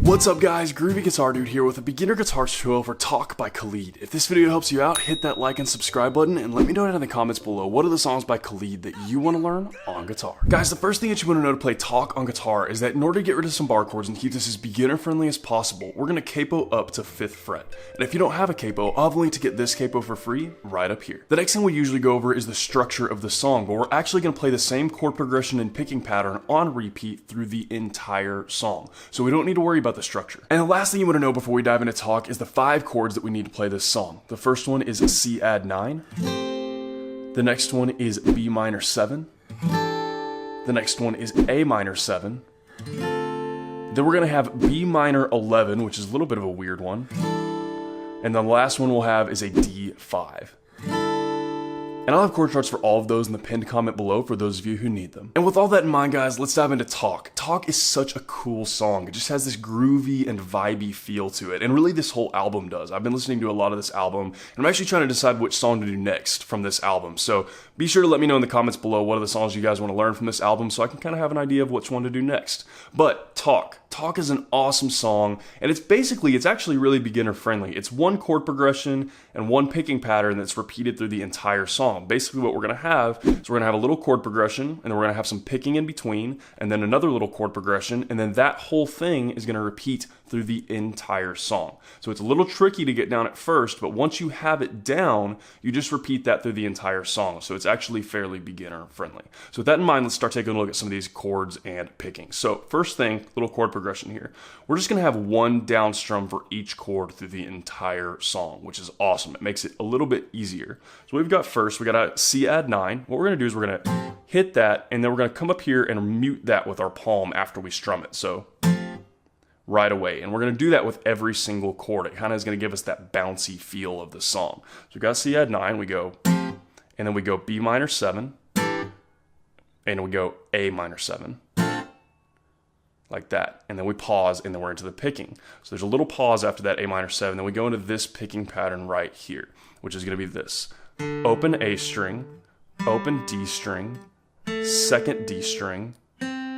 What's up guys, Groovy Guitar Dude here with a beginner guitar tutorial for Talk by Khalid. If this video helps you out, hit that like and subscribe button and let me know down in the comments below what are the songs by Khalid that you want to learn on guitar. Guys, the first thing that you want to know to play Talk on guitar is that in order to get rid of some bar chords and keep this as beginner friendly as possible, we're going to capo up to 5th fret. And if you don't have a capo, I'll have a link to get this capo for free right up here. The next thing we usually go over is the structure of the song, but we're actually going to play the same chord progression and picking pattern on repeat through the entire song. So we don't need to worry about the structure. And the last thing you want to know before we dive into Talk is the 5 chords that we need to play this song. The first one is C add 9. The next one is B minor 7. The next one is A minor 7. Then we're going to have B minor 11, which is a little bit of a weird one. And the last one we'll have is a D5. And I'll have chord charts for all of those in the pinned comment below for those of you who need them. And with all that in mind, guys, let's dive into Talk. Talk is such a cool song. It just has this groovy and vibey feel to it. And really this whole album does. I've been listening to a lot of this album, and I'm actually trying to decide which song to do next from this album. So be sure to let me know in the comments below what are the songs you guys want to learn from this album so I can kind of have an idea of which one to do next. But Talk is an awesome song, and it's actually really beginner friendly. It's one chord progression and one picking pattern that's repeated through the entire song. Basically what we're going to have is we're going to have a little chord progression, and then we're going to have some picking in between, and then another little chord progression, and then that whole thing is going to repeat through the entire song. So it's a little tricky to get down at first, but once you have it down, you just repeat that through the entire song. So it's actually fairly beginner friendly. So with that in mind, let's start taking a look at some of these chords and picking. So first thing, little chord progression here. We're just gonna have one down strum for each chord through the entire song, which is awesome. It makes it a little bit easier. So we've got first, we got a C add 9. What we're gonna do is we're gonna hit that, and then we're gonna come up here and mute that with our palm after we strum it. So right away. And we're going to do that with every single chord. It kind of is going to give us that bouncy feel of the song. So we got C add 9, we go, and then we go B minor 7, and we go A minor 7, like that. And then we pause, and then we're into the picking. So there's a little pause after that A minor 7, then we go into this picking pattern right here, which is going to be this. Open A string, open D string, second D string,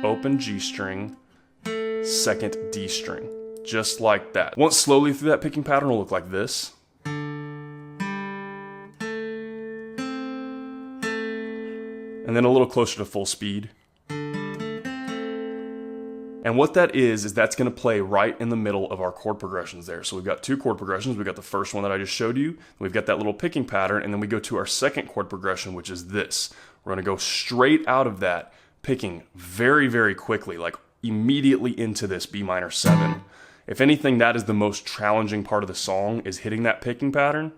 open G string, second D string, just like that. Once slowly through that picking pattern will look like this. And then a little closer to full speed. And what that is that's going to play right in the middle of our chord progressions there. So we've got 2 chord progressions. We've got the first one that I just showed you. We've got that little picking pattern, and then we go to our second chord progression, which is this. We're going to go straight out of that picking very, very quickly, like immediately into this B minor 7. If anything, that is the most challenging part of the song, is hitting that picking pattern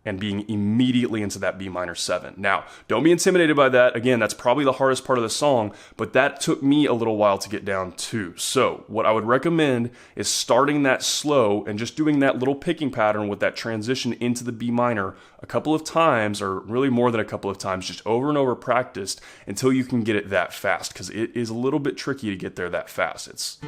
and being immediately into that B minor 7. Now, don't be intimidated by that. Again, that's probably the hardest part of the song, but that took me a little while to get down too. So what I would recommend is starting that slow and just doing that little picking pattern with that transition into the B minor a couple of times, or really more than a couple of times, just over and over practiced until you can get it that fast, because it is a little bit tricky to get there that fast.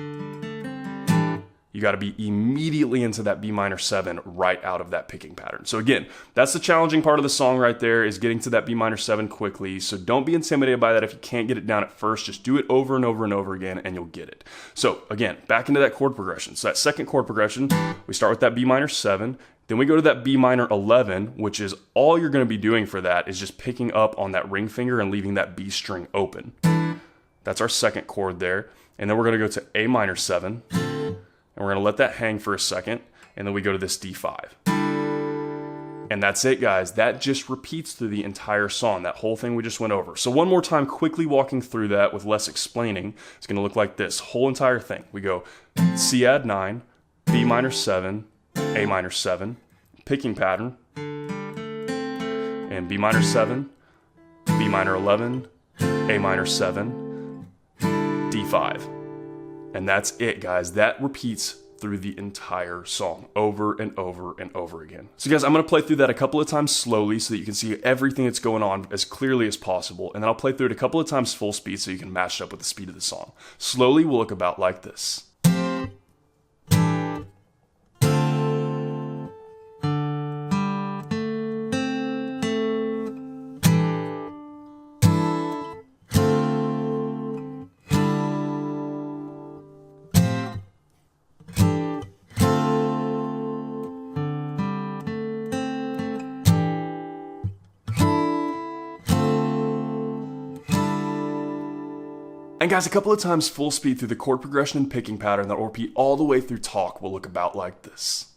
You got to be immediately into that B minor 7 right out of that picking pattern. So again, that's the challenging part of the song right there, is getting to that B minor 7 quickly. So don't be intimidated by that if you can't get it down at first. Just do it over and over and over again and you'll get it. So again, back into that chord progression. So that second chord progression, we start with that B minor 7. Then we go to that B minor 11, which is all you're going to be doing for that is just picking up on that ring finger and leaving that B string open. That's our second chord there. And then we're going to go to A minor 7. And we're going to let that hang for a second, and then we go to this D5. And that's it, guys. That just repeats through the entire song, that whole thing we just went over. So one more time, quickly walking through that with less explaining, it's going to look like this whole entire thing. We go C add 9, B minor 7, A minor 7, picking pattern, and B minor 7, B minor 11, A minor 7, D5. And that's it, guys. That repeats through the entire song over and over and over again. So guys, I'm going to play through that a couple of times slowly so that you can see everything that's going on as clearly as possible. And then I'll play through it a couple of times full speed so you can match it up with the speed of the song. Slowly will look about like this. And guys, a couple of times full speed through the chord progression and picking pattern that will repeat all the way through Talk will look about like this.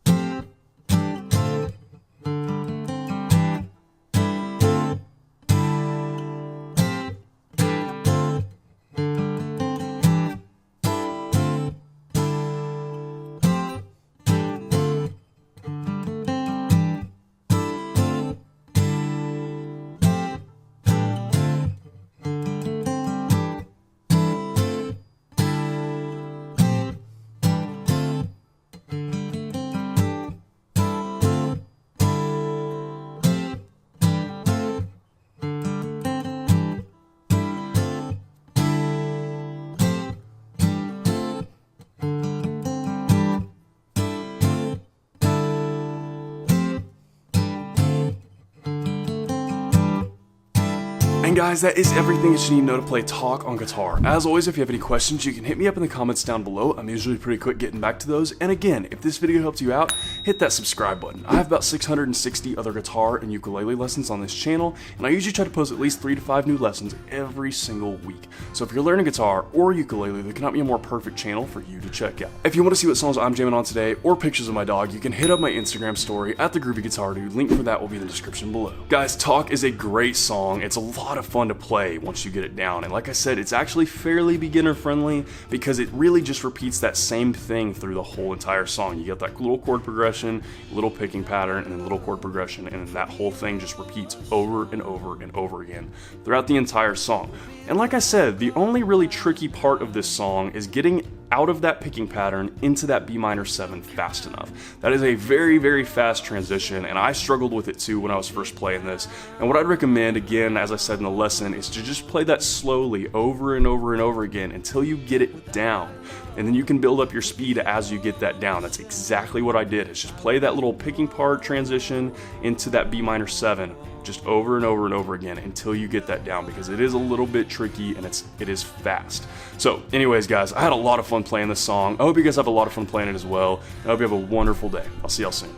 And guys, that is everything that you need to know to play Talk on guitar. As always, if you have any questions, you can hit me up in the comments down below. I'm usually pretty quick getting back to those. And again, if this video helped you out, hit that subscribe button. I have about 660 other guitar and ukulele lessons on this channel, and I usually try to post at least 3 to 5 new lessons every single week. So if you're learning guitar or ukulele, there cannot be a more perfect channel for you to check out. If you want to see what songs I'm jamming on today or pictures of my dog, you can hit up my Instagram story at the Groovy Guitar Dude. Link for that will be in the description below. Guys, Talk is a great song. It's a lot of fun to play once you get it down, and like I said, it's actually fairly beginner friendly because it really just repeats that same thing through the whole entire song. You get that little chord progression, little picking pattern, and then little chord progression, and that whole thing just repeats over and over and over again throughout the entire song. And like I said, the only really tricky part of this song is getting out of that picking pattern into that B minor 7 fast enough. That is a very, very fast transition, and I struggled with it too when I was first playing this. And what I'd recommend, again, as I said in the lesson, is to just play that slowly over and over and over again until you get it down. And then you can build up your speed as you get that down. That's exactly what I did, is just play that little picking part transition into that B minor 7 just over and over and over again until you get that down, because it is a little bit tricky and it is fast. So anyways, guys, I had a lot of fun playing this song. I hope you guys have a lot of fun playing it as well. I hope you have a wonderful day. I'll see y'all soon.